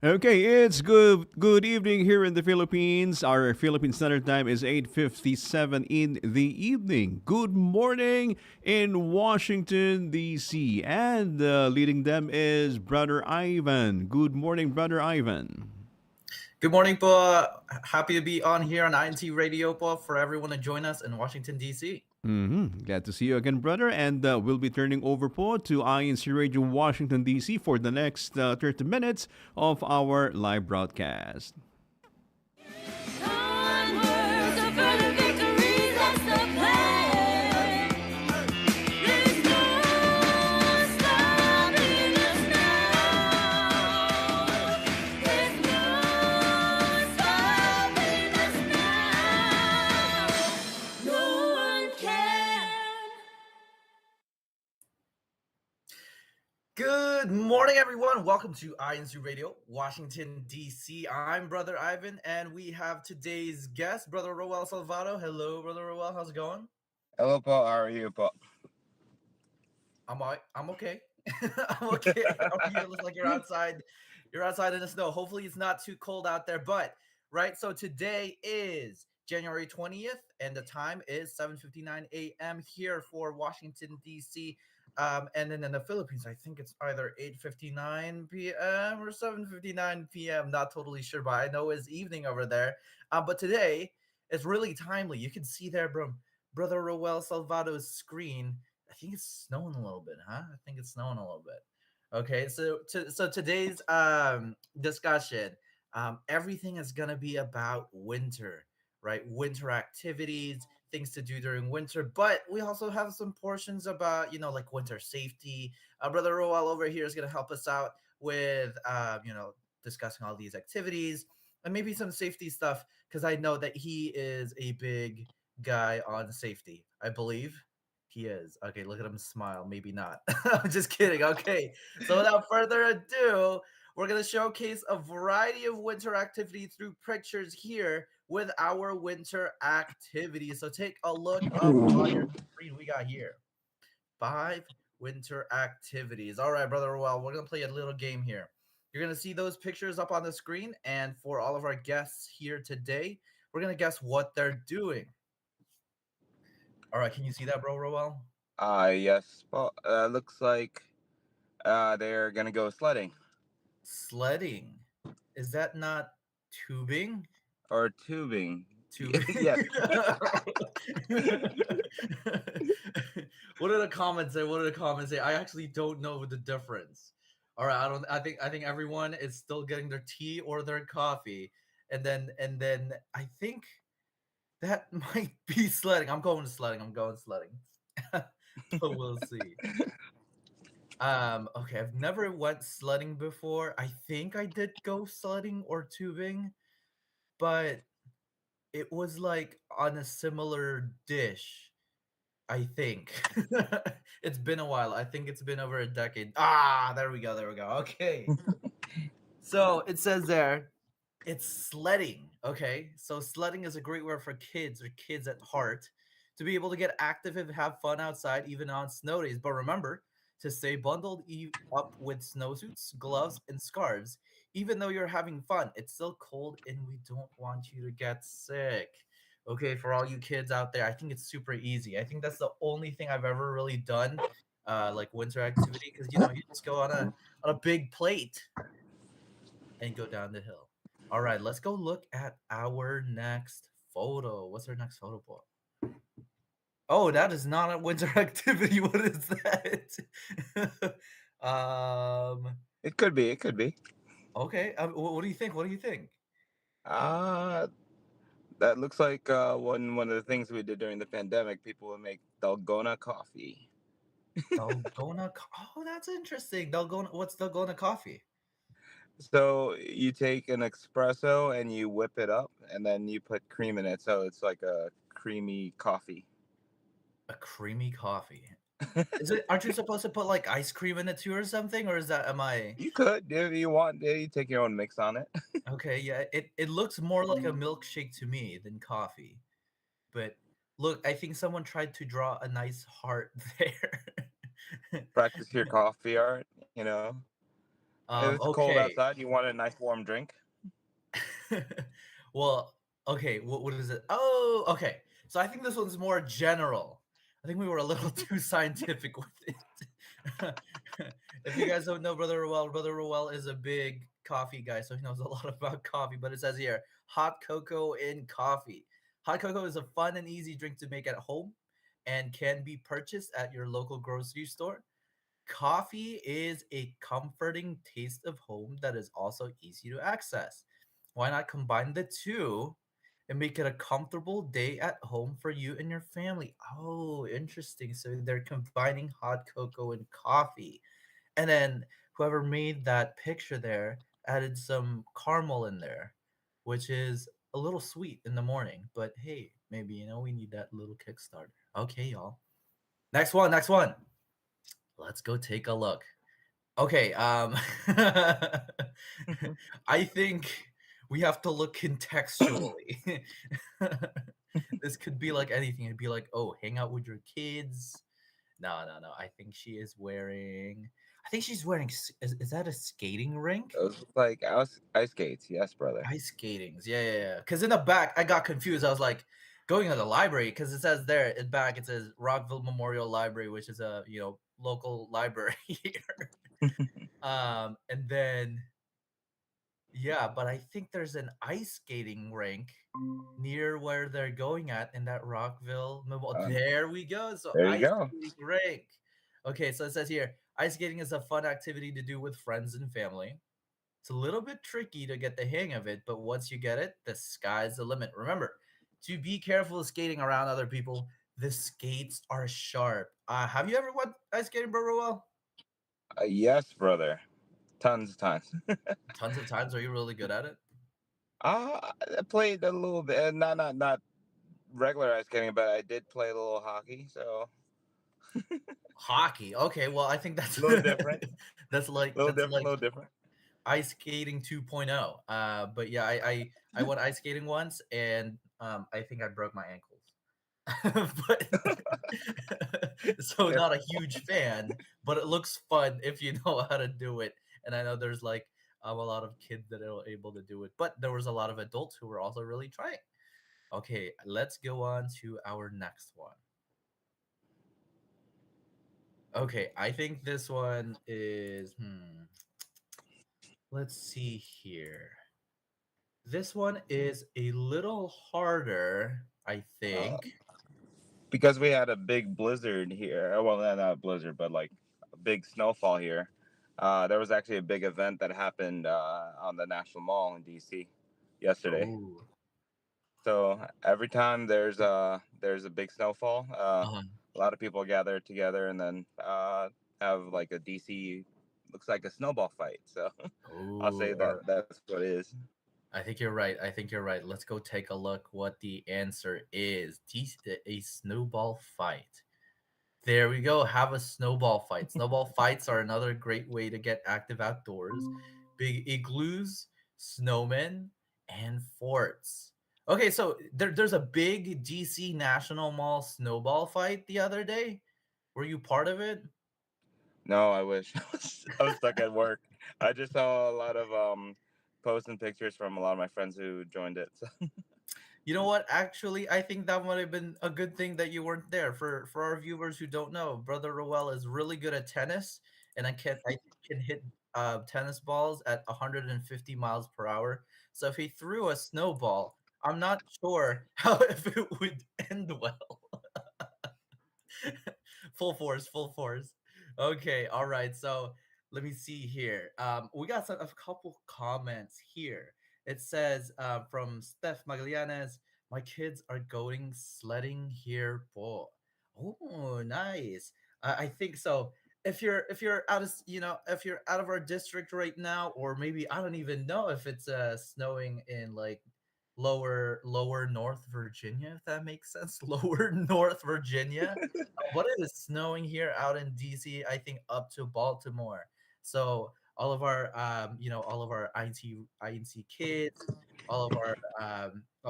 Okay, it's good evening here in the Philippines. Our Philippine Standard Time is 8:57 in the evening. Good morning in Washington DC. And leading them is Brother Ivan. Good morning, Brother Ivan. Good morning po. Happy to be on here on INCRadio po for everyone to join us in Washington, D.C. Glad to see you again, brother. And we'll be turning over po to INCRadio Washington DC for the next 30 minutes of our live broadcast. Onward to further victory, that's the plan. There's no stopping us now. There's no stopping us now. No one can. Good morning, everyone. Welcome to INC Radio, Washington, D.C. I'm Brother Ivan, and we have today's guest, Brother Roel Salvato. Hello, Brother Roel. How's it going? Hello po, how are you po? I'm all right. I'm okay. I'm okay. How are you? It looks like you're outside. You're outside in the snow. Hopefully, it's not too cold out there. But right, so today is January 20th, and the time is 7:59 a.m. here for Washington D.C. And then in the Philippines, I think it's either 8:59 p.m. or 7:59 p.m. Not totally sure, but I know it's evening over there. But today is really timely. You can see there, Brother Roel Salvato's screen. I think it's snowing a little bit, huh? I think it's snowing a little bit. Okay, so today's discussion, everything is gonna be about winter, right? Winter activities, things to do during winter, but we also have some portions about like winter safety. Brother Roel over here is gonna help us out with discussing all these activities and maybe some safety stuff because I know that he is a big guy on safety. I believe. He is. Okay, look at him smile. Maybe not. I'm just kidding. Okay. So without further ado, we're going to showcase a variety of winter activities through pictures here with our winter activities. So take a look up on your screen. We got here 5 winter activities. All right, brother. Well, we're going to play a little game here. You're going to see those pictures up on the screen. And for all of our guests here today, we're going to guess what they're doing. All right. Can you see that, bro, Roel? Yes po. Looks like they're gonna go sledding Sledding. Is that not tubing? or tubing. Tubing. Yes. What are the comments say? What are the comments say? I actually don't know the difference. All right, I don't. I think everyone is still getting their tea or their coffee, and then I think that might be sledding. I'm going sledding. I'm going sledding. But we'll see. Okay, I've never went sledding before. I think I did go sledding or tubing, but it was like on a similar dish, I think. It's been a while. I think it's been over a decade. Ah, there we go. There we go. Okay. So it says there, it's sledding. Okay. So sledding is a great word for kids or kids at heart to be able to get active and have fun outside, even on snow days. But remember to stay bundled up with snowsuits, gloves, and scarves. Even though you're having fun, it's still cold and we don't want you to get sick. Okay, for all you kids out there, I think it's super easy. I think that's the only thing I've ever really done, like winter activity, because you just go on a big plate and go down the hill. All right, let's go look at our next photo. What's our next photo for? Oh, that is not a winter activity. What is that? um. It could be. It could be. Okay. What do you think? What do you think? Uh that looks like one of the things we did during the pandemic. People would make dalgona coffee. Oh, that's interesting. Dalgona. What's Dalgona coffee? So you take an espresso and you whip it up, and then you put cream in it, so it's like a creamy coffee. A creamy coffee. Is it? Aren't you supposed to put like ice cream in it too, or something? Or is that? Am I? You could, if you want. Yeah, you take your own mix on it. Okay. Yeah. It looks more like a milkshake to me than coffee. But look, I think someone tried to draw a nice heart there. Practice your coffee art. If it's cold Okay. outside, you want a nice warm drink. Well, okay. What is it? Oh, okay. So I think this one's more general. I think we were a little too scientific with it. If you guys don't know Brother Ruel is a big coffee guy, so he knows a lot about coffee. But it says here, hot cocoa in coffee. Hot cocoa is a fun and easy drink to make at home and can be purchased at your local grocery store. Coffee is a comforting taste of home that is also easy to access. Why not combine the two and make it a comfortable day at home for you and your family? Oh, interesting. So they're combining hot cocoa and coffee. And then whoever made that picture there added some caramel in there, which is a little sweet in the morning. But hey, maybe we need that little kickstarter. Okay, y'all. Next one. Let's go take a look. Okay, I think we have to look contextually. This could be like anything. It'd be like, oh, hang out with your kids. No, no, no. I think she's wearing. Is that a skating rink? Those look like ice skates. Yes, brother. Ice skatings. Yeah, yeah, yeah. Because in the back, I got confused. I was like, going to the library because it says there in back it says Rockville Memorial Library, which is a local library here. And then yeah, but I think there's an ice skating rink near where they're going at in that Rockville Memorial. Uh, There we go. So there you ice go. skating rink. Okay, so it says here, ice skating is a fun activity to do with friends and family. It's a little bit tricky to get the hang of it, but once you get it, the sky's the limit. Remember, to be careful of skating around other people. The skates are sharp. Have you ever went ice skating, bro? Well, Yes, brother. Tons of times. tons of times. Are you really good at it? I played a little bit, not regular ice skating, but I did play a little hockey. So Hockey. Okay, well, I think that's a little different, that's like a little different. ice skating 2.0. But yeah, I went ice skating once, and I think I broke my ankles. But so If not a huge fan, but it looks fun if you know how to do it. And I know there's like a lot of kids that are able to do it, but there was a lot of adults who were also really trying. Okay, let's go on to our next one. Okay, I think this one is let's see here. This one is a little harder, I uh, think. because we had a big blizzard here. Well, not a blizzard, but like a big snowfall here. There was actually a big event that happened on the National Mall in DC yesterday. Oh. So every time there's a big snowfall, Uh-huh. a lot of people gather together and then have like a DC looks like a snowball fight. So I'll Oh, say that that's what it is. I think you're right. I think you're right. Let's go take a look what the answer is. A snowball fight. There we go. Have a snowball fight. Snowball fights are another great way to get active outdoors. Big igloos, snowmen, and forts. Okay, so there's a big DC National Mall snowball fight the other day. Were you part of it? No, I wish I was stuck at work. I just saw a lot of posts and pictures from a lot of my friends who joined it. So. You know what? Actually, I think that might have been a good thing that you weren't there. For our viewers who don't know, Brother Roel is really good at tennis, and I can hit tennis balls at 150 miles per hour. So if he threw a snowball, I'm not sure how if it would end well. Full force, full force. Okay, all right. So let me see here. We got a couple comments here. It says from Steph Magallanes, my kids are going sledding here, po. Oh, nice. I think so. If you're out of if you're out of our district right now, or maybe I don't even know if it's snowing in like lower North Virginia, if that makes sense. Lower North Virginia. What it is snowing here out in DC, I think up to Baltimore. So all of our INC kids, all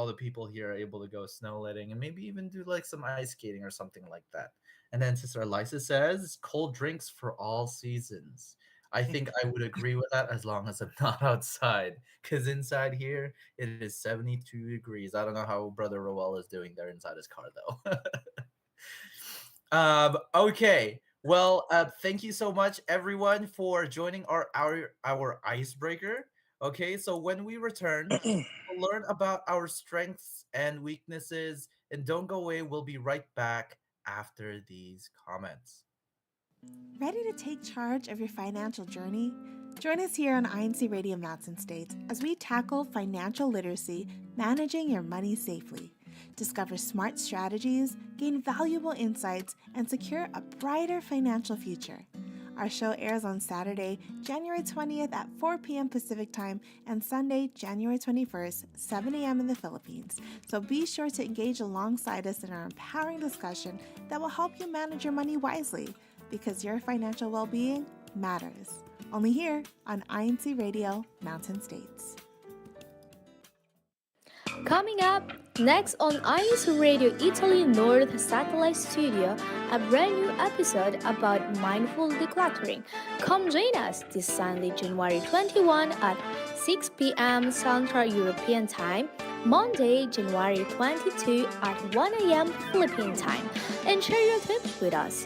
the people here are able to go snowletting and maybe even do like some ice skating or something like that. And then Sister Elisa says, cold drinks for all seasons. I think I would agree with that as long as I'm not outside. Because inside here, it is 72 degrees. I don't know how Brother Roel is doing there inside his car, though. Okay. Well, thank you so much, everyone, for joining our icebreaker. Okay, so when we return, we'll learn about our strengths and weaknesses. And don't go away. We'll be right back after these comments. Ready to take charge of your financial journey? Join us here on INCRadio Mountain States as we tackle financial literacy, managing your money safely. Discover smart strategies, gain valuable insights, and secure a brighter financial future. Our show airs on Saturday, January 20th at 4 p.m. Pacific Time and Sunday, January 21st, 7 a.m. in the Philippines. So be sure to engage alongside us in our empowering discussion that will help you manage your money wisely, because your financial well-being matters. Only here on INC Radio Mountain States. Coming up next on INCRadio Italy North Satellite Studio, a brand new episode about mindful decluttering. Come join us this Sunday, January 21 at 6 p.m. Central European Time, Monday, January 22 at 1 a.m. Philippine Time, and share your tips with us.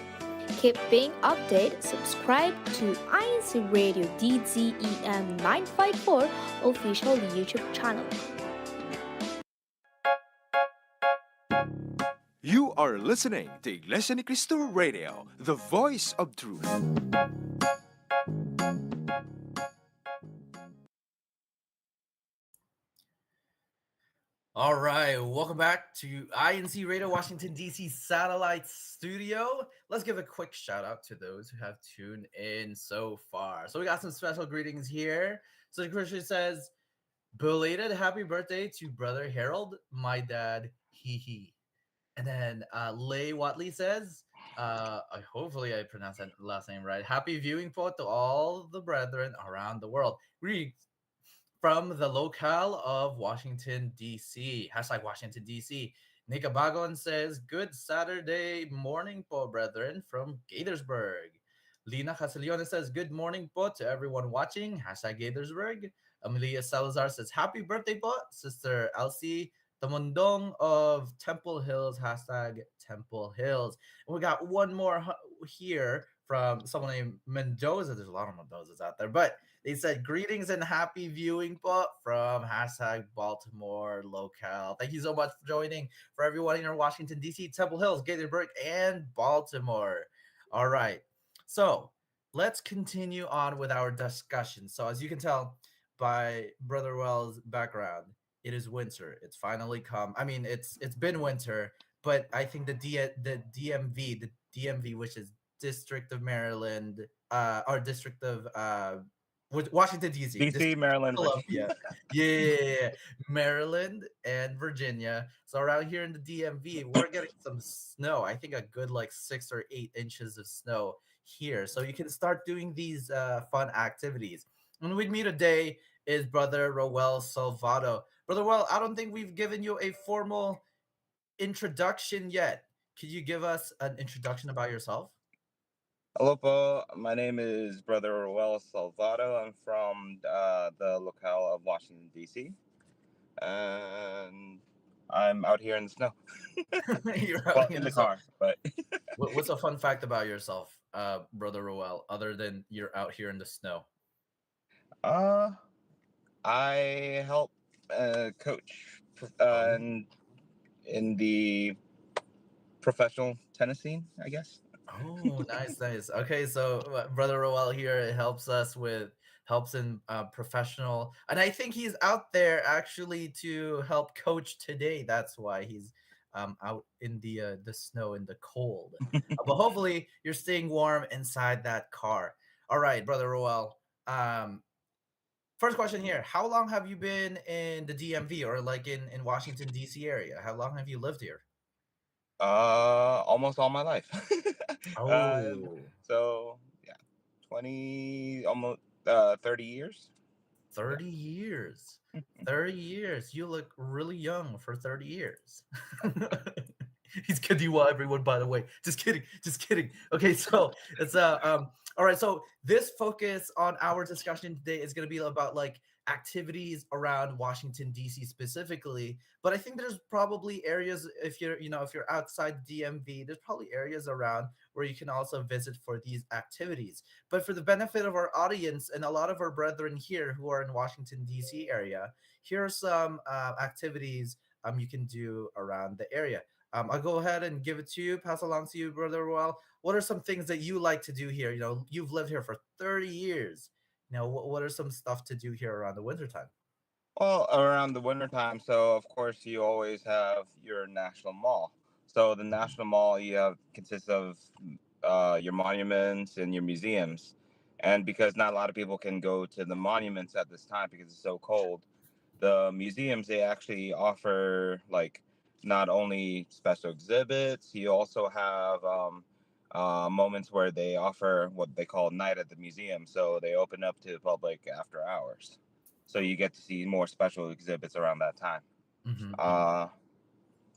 Keep being updated. Subscribe to INC Radio DZEM 954 official YouTube channel. You are listening to Iglesia ni Cristo Radio, the voice of truth. All right, welcome back to INC Radio Washington DC Satellite Studio. Let's give a quick shout out to those who have tuned in so far. So we got some special greetings here. So Christian says, "Belated happy birthday to brother Harold, my dad, hee hee." And then Lay Watley says, hopefully I pronounced that last name right. "Happy viewing po to all the brethren around the world. Greetings from the locale of Washington, D.C. Hashtag Washington, D.C. Nika Bagon says, "Good Saturday morning po, brethren, from Gaithersburg." Lina Castiglione says, "Good morning po to everyone watching. Hashtag Gaithersburg." Amelia Salazar says, "Happy birthday po, Sister Elsie Tamundong of Temple Hills. Hashtag Temple Hills." And we got one more here from someone named Mendoza. There's a lot of Mendozas out there, but they said, "Greetings and happy viewing po from hashtag Baltimore locale." Thank you so much for joining. For everyone in Washington, D.C., Temple Hills, Gaithersburg, and Baltimore. All right. So let's continue on with our discussion. So as you can tell by Brother Well's background, it is winter. It's finally come. I mean, it's been winter, but I think the DMV, which is District of Maryland, or District of Washington D.C., DC, District of Maryland, Columbia, yeah, Maryland and Virginia. So around here in the DMV, we're getting some snow. I think a good like 6 or 8 inches of snow here. So you can start doing these fun activities. And with me today is Brother Roel Salvato. Brother Roel, I don't think we've given you a formal introduction yet. Could you give us an introduction about yourself? Hello po, my name is Brother Ruel Salvato. I'm from the locale of Washington, D.C. And I'm out here in the snow. You're Well, out in in the the sun. car, but What's a fun fact about yourself, Brother Roel, other than you're out here in the snow? I help coach Oh. in the professional tennis scene, I guess. Oh, nice, nice. Okay, so Brother Roel here helps in professional, and I think he's out there actually to help coach today. That's why he's out in the snow in the cold. But hopefully you're staying warm inside that car. All right, Brother Roel. First question here: how long have you been in the DMV, or like in Washington D.C. area? How long have you lived here? Almost all my life. Oh, So yeah, 20, almost 30 years. 30 years. 30 years. You look really young for 30 years. He's Kadiwa, everyone, by the way. Just kidding. Just kidding. Okay, so it's all right. So this focus on our discussion today is gonna be about like activities around Washington, DC specifically. But I think there's probably areas if you're, if you're outside DMV, there's probably areas around where you can also visit for these activities. But for the benefit of our audience and a lot of our brethren here who are in Washington, DC area, here are some activities you can do around the area. I'll go ahead and give it to you, pass along to you, Brother Well. What are some things that you like to do here? You've lived here for 30 years. What are some stuff to do here around the wintertime? Well, around the winter time, so of course you always have your national mall. So the national mall you have consists of your monuments and your museums. And because not a lot of people can go to the monuments at this time because it's so cold, the museums they actually offer like not only special exhibits, you also have moments where they offer what they call night at the museum. So they open up to the public after hours. So you get to see more special exhibits around that time. Mm-hmm. Uh,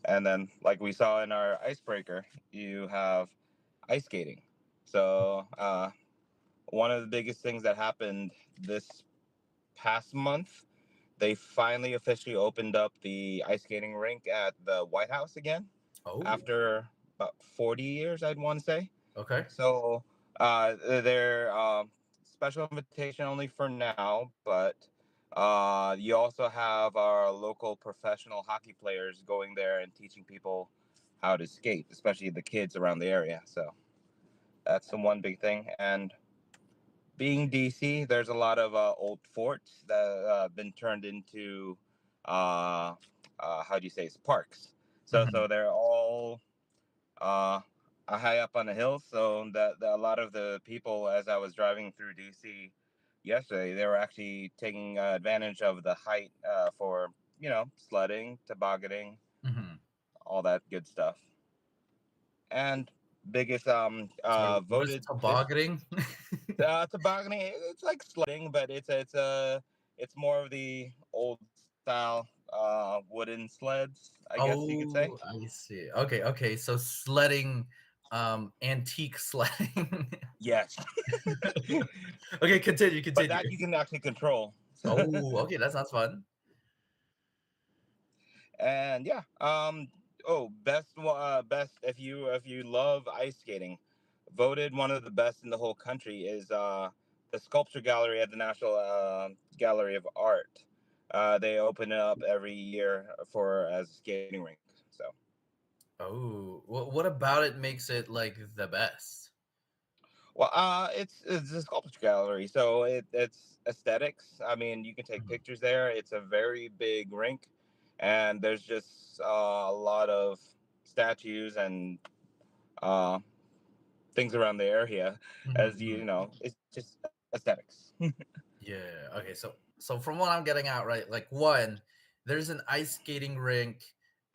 and then, like we saw in our icebreaker, you have ice skating. So one of the biggest things that happened this past month, they finally officially opened up the ice skating rink at the White House again Oh, after about 40 years, I'd want to say. okay. So they're special invitation only for now, but you also have our local professional hockey players going there and teaching people how to skate, especially the kids around the area. So that's the one big thing. And being DC, there's a lot of old forts that been turned into uh, how do you say it's parks. So Mhm. they're all uh, high up on the hill. So that a lot of the people, as I was driving through DC yesterday, they were actually taking advantage of the height for sledding, tobogganing, Mhm. all that good stuff. And biggest Sorry, what is voted this tobogganing? tobogganing. It's like sledding, but it's more of the old style wooden sleds, I guess you could say. Oh, I see. Okay, okay. So sledding, antique sledding. Yes, Okay, continue, but continue. that you can actually control. Oh, okay, that sounds fun. And yeah, best if you love ice skating, voted one of the best in the whole country is the sculpture gallery at the National Gallery of Art. They open it up every year for as a skating rink. So Oh, what about it makes it like the best? well, it's a sculpture gallery, so it's aesthetics. I mean, you can take Mhm. pictures there. It's a very big rink, and there's just a lot of statues and uh, things around the area. Mhm, As mhm. it's just aesthetics. Yeah. Okay. So from what I'm getting at, right? Like one, there's an ice skating rink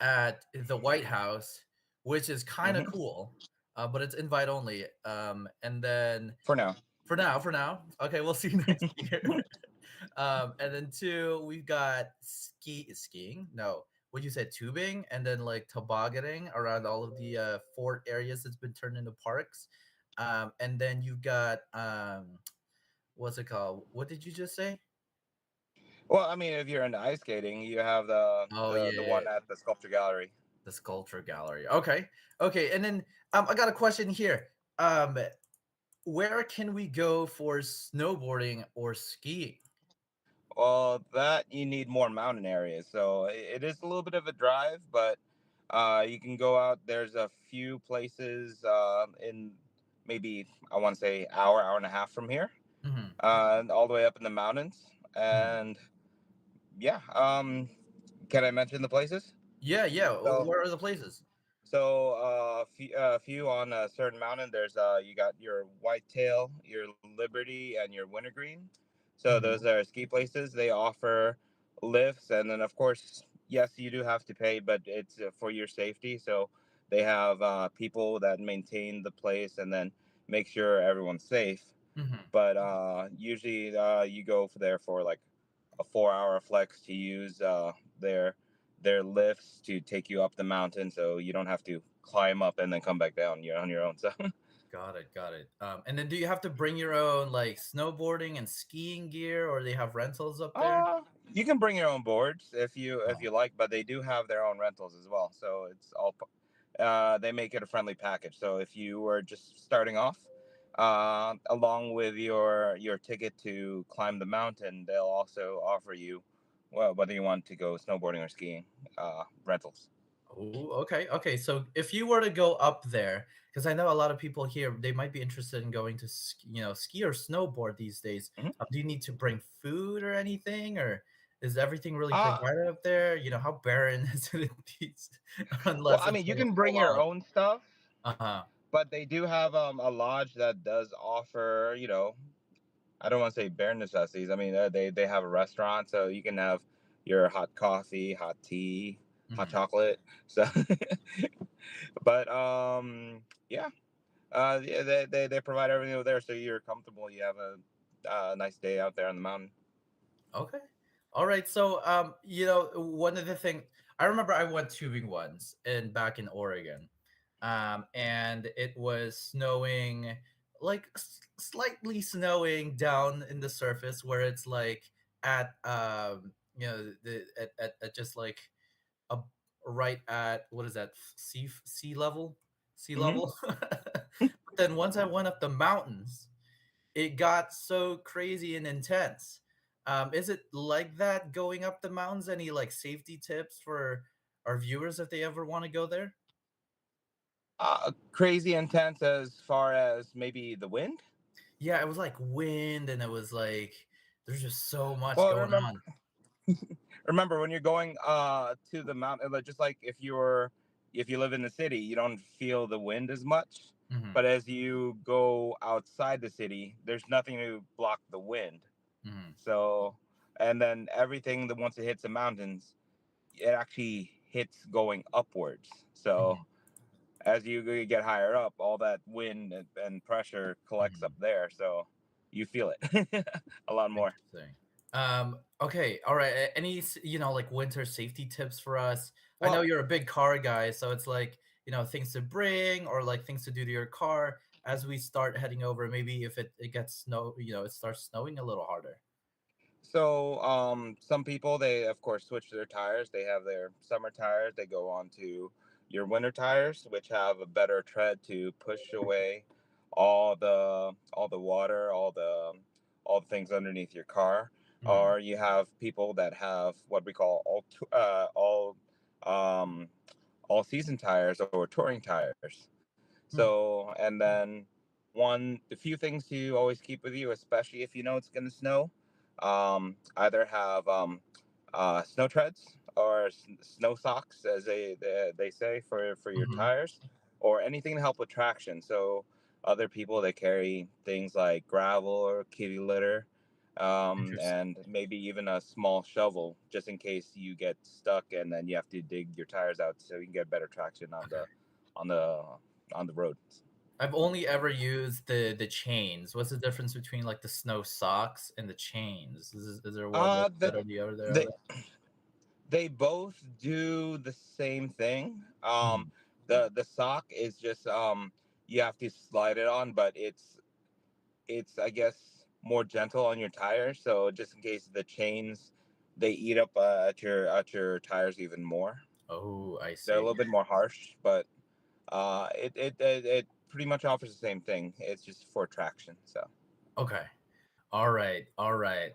at the White House, which is kind of Hmm. cool, but it's invite only. And then For now. for now, okay, we'll see you next year. And then two, we've got skiing. No, what you said, tubing, and then like tobogganing around all of the fort areas that's been turned into parks. And then you've got what's it called? What did you just say? Well, I mean, if you're into ice skating, you have the Oh the the yeah, one at the sculpture gallery. the sculpture gallery. Okay, okay. And then I got a question here. Where can we go for snowboarding or skiing? Well, that you need more mountain areas, so it is a little bit of a drive, but you can go out. There's a few places in maybe I want to say hour and a half from here, Hmm. all the way up in the mountains. Hmm. And yeah, can I mention the places? Yeah, yeah. So Where are the places? a few on a certain mountain. There's you got your Whitetail, your Liberty, and your Wintergreen. So those Hmm. are ski places. They offer lifts, and then of course, yes, you do have to pay, but it's for your safety. So they have people that maintain the place and then make sure everyone's safe. Hmm. But usually you go for there for like a 4 hour flex to use their lifts to take you up the mountain, so you don't have to climb up and then come back down. You're on your own. So Got it, got it. And then do you have to bring your own like snowboarding and skiing gear, or they have rentals up there? uh, you can bring your own boards if Oh, you like, but they do have their own rentals as well. So it's all they make it a friendly package. So if you were just starting off, along with your ticket to climb the mountain, they'll also offer you, well, whether you want to go snowboarding or skiing, rentals. oh, okay, okay. So if you were to go up there, because I know a lot of people here, they might be interested in going to ski or snowboard these days. Mhm. Do you need to bring food or anything, or is everything really Uh, provided up there? How barren is it in these, well, unless I it's mean, you like can full bring your on? own stuff, Uh-huh. but they do have a lodge that does offer, I don't want to say bare necessities. I mean, they have a restaurant, so you can have your hot coffee, hot tea, hot Hmm. chocolate. So, but yeah, yeah, they provide everything over there, so you're comfortable. You have a nice day out there on the mountain. Okay. All right. So, one of the things I remember, I went tubing once and back in Oregon, and it was snowing, like slightly snowing down in the surface where it's like at at just like a right at, what is that, sea Hmm. level. But then once I went up the mountains, it got so crazy and intense. Is it like that going up the mountains? Any like safety tips for our viewers if they ever want to go there? Crazy intense as far as maybe the wind. Yeah, it was like wind, and it was like there's just so much Well, going remember, on. remember when you're going to the mountain, like, just like if you live in the city, you don't feel the wind as much. Hmm. But as you go outside the city, there's nothing to block the wind. Hmm. So, and then everything that once it hits the mountains, it actually hits going upwards. So Hmm. as you get higher up, all that wind and pressure collects up Hmm. there. So you feel it a lot more. Interesting. Okay, all right. Any like winter safety tips for us? I know Well, you're a big car guy, so it's like things to bring or like things to do to your car as we start heading over. Maybe if it gets it starts snowing a little harder. so some people, they of course switch their tires. They have their summer tires. They go on to your winter tires, which have a better tread to push away all the water, all the things underneath your car. Mhm. Or you have people that have what we call um, all season tires or touring tires. Hmm. So, and then the few things to always keep with you, especially if you know it's going to snow, either have snow treads or snow socks, as they say, for your Hmm. tires, or anything to help with traction. So, other people, they carry things like gravel or kitty litter, Interesting. and maybe even a small shovel, just in case you get stuck and then you have to dig your tires out so you can get better traction Okay. on the on the road. I've only ever used the chains. What's the difference between like the snow socks and the chains? Is there one that's The better, the they other? they both do the same thing. Mhm. The sock is just you have to slide it on, but it's I guess more gentle on your tires. So just in case the chains, they eat up at your tires even more. Oh, I They're a see. little bit more harsh, but it pretty much offers the same thing. It's just for traction. So. Okay. All right. All right.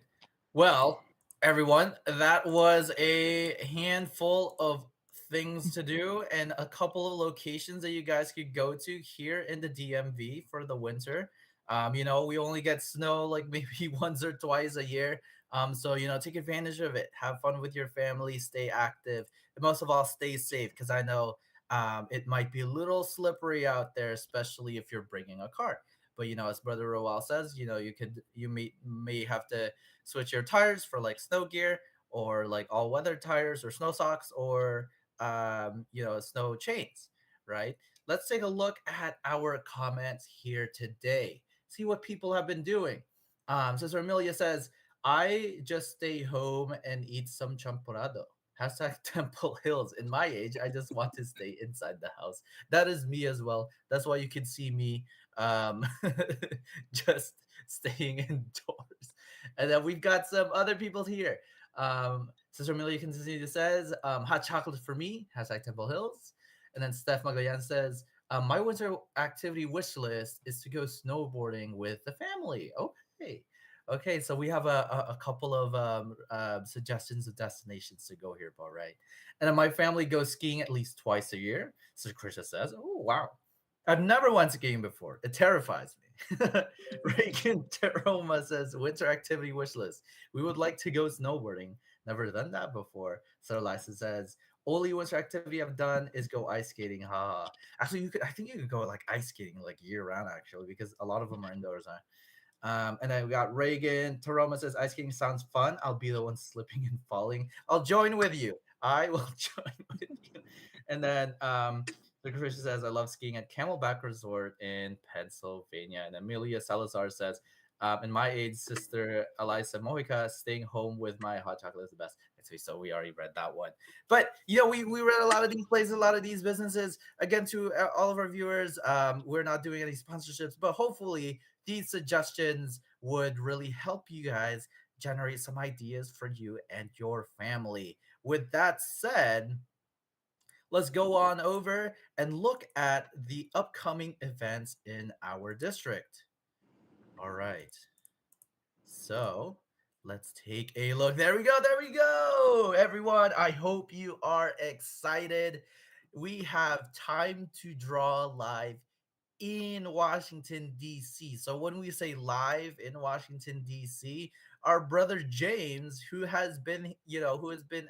Well, everyone, that was a handful of things to do and a couple of locations that you guys could go to here in the DMV for the winter. We only get snow like maybe once or twice a year. So take advantage of it. Have fun with your family, stay active, and most of all, stay safe because I know it might be a little slippery out there, especially if you're bringing a car. But as Brother Roel says, you may have to switch your tires for like snow gear or like all weather tires or snow socks or snow chains, right? Let's take a look at our comments here today. See what people have been doing. Sister Amelia says, I just stay home and eat some champurrado. Hashtag Temple Hills. In my age, I just want to stay inside the house. That is me as well. That's why you can see me um, just staying indoors. And then we've got some other people here. Sister Amelia continue says, hot chocolate for me, hashtag Temple Hills. And then Steph Magayan says, my winter activity wish list is to go snowboarding with the family. Okay. Okay, so we have a couple of suggestions of destinations to go here, Paul, right? And then my family goes skiing at least twice a year. So Krisha says, oh, wow. I've never went skiing before. It terrifies me. Reagan Teroma says, winter activity wish list. We would like to go snowboarding. Never done that before. So Liza says, only winter activity I've done is go ice skating. Haha. Actually, I think you could go like ice skating like year round actually, because a lot of them are indoors. Huh? And then we got Reagan. Taroma says, ice skating sounds fun. I'll be the one slipping and falling. I'll join with you. I will join with you. And then the Christian says, I love skiing at Camelback Resort in Pennsylvania. And Amelia Salazar says, in my age, sister Eliza Mojica, staying home with my hot chocolate is the best. So we already read that one. But, we read a lot of these places, a lot of these businesses. Again, to all of our viewers, we're not doing any sponsorships, but hopefully these suggestions would really help you guys generate some ideas for you and your family. With that said, let's go on over and look at the upcoming events in our district. All right. So let's take a look. There we go. There we go. Everyone, I hope you are excited. We have time to draw live in Washington, D.C. So when we say live in Washington, D.C., our brother James, who has been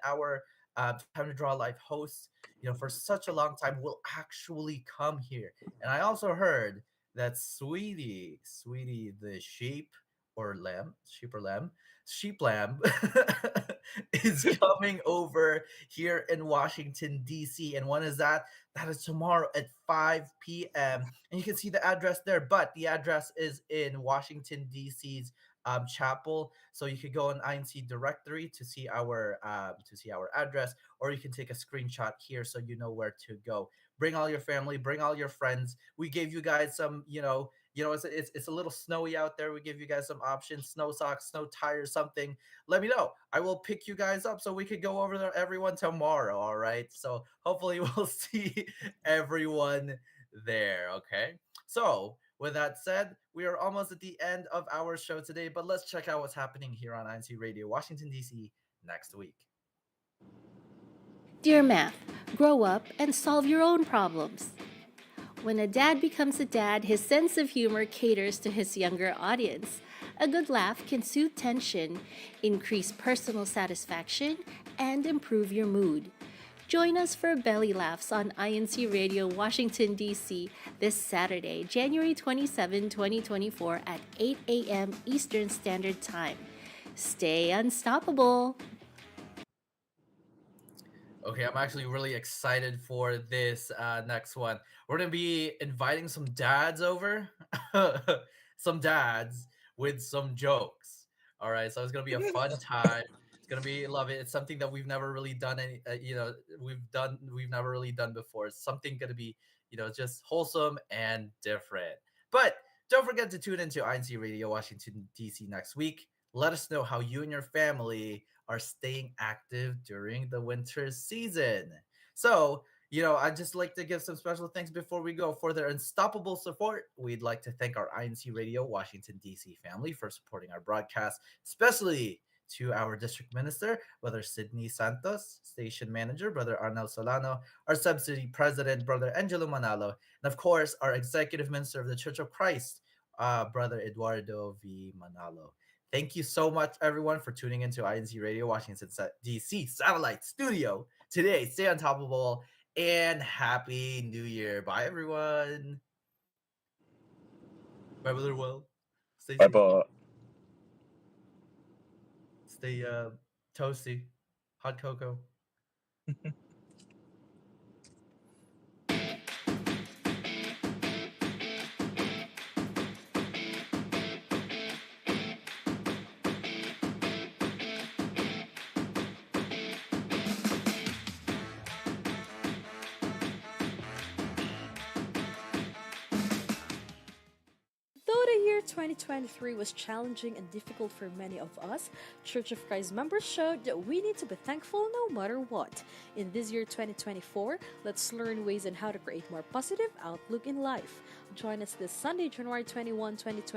our Time to Draw Live host, for such a long time, will actually come here. And I also heard that Sweetie, the sheep lamb, is coming over here in Washington, D.C. And when is that? That is tomorrow at 5 p.m. And you can see the address there, but the address is in Washington, D.C.'s chapel. So you could go on INC directory to see our address, or you can take a screenshot here so you know where to go. Bring all your family, bring all your friends. We gave you guys some, it's a little snowy out there. We give you guys some options: snow socks, snow tires, something. Let me know. I will pick you guys up so we could go over there, everyone, tomorrow. All right. So hopefully we'll see everyone there. Okay. So with that said, we are almost at the end of our show today, but let's check out what's happening here on INCRadio, Washington, D.C. next week. Dear Math, grow up and solve your own problems. When a dad becomes a dad, his sense of humor caters to his younger audience. A good laugh can soothe tension, increase personal satisfaction, and improve your mood. Join us for Belly Laughs on INC Radio, Washington, D.C. this Saturday, January 27, 2024 at 8 a.m. Eastern Standard Time. Stay unstoppable! Okay, I'm actually really excited for this next one. We're going to be inviting some dads over, some dads with some jokes. All right, so it's going to be a fun time. It's going to be, love it. It's something that we've never really done we've never really done before. It's something going to be, just wholesome and different. But don't forget to tune into INC Radio Washington, D.C. next week. Let us know how you and your family are staying active during the winter season. So, I'd just like to give some special thanks before we go. For their unstoppable support, we'd like to thank our INC Radio Washington, D.C. family for supporting our broadcast, especially to our district minister, Brother Sidney Santos, station manager, Brother Arnel Solano, our subsidy president, Brother Angelo Manalo, and of course, our executive minister of the Church of Christ, Brother Eduardo V. Manalo. Thank you so much, everyone, for tuning into INC Radio Washington, D.C. Satellite Studio today. Stay on top of all, and Happy New Year. Bye, everyone. Bye, Brother Will. Stay safe. Bye. Stay toasty. Hot cocoa. year 2023 was challenging and difficult for many of us, Church of Christ members showed that we need to be thankful no matter what. In this year 2024, let's learn ways on how to create more positive outlook in life. Join us this Sunday, January 21, 2024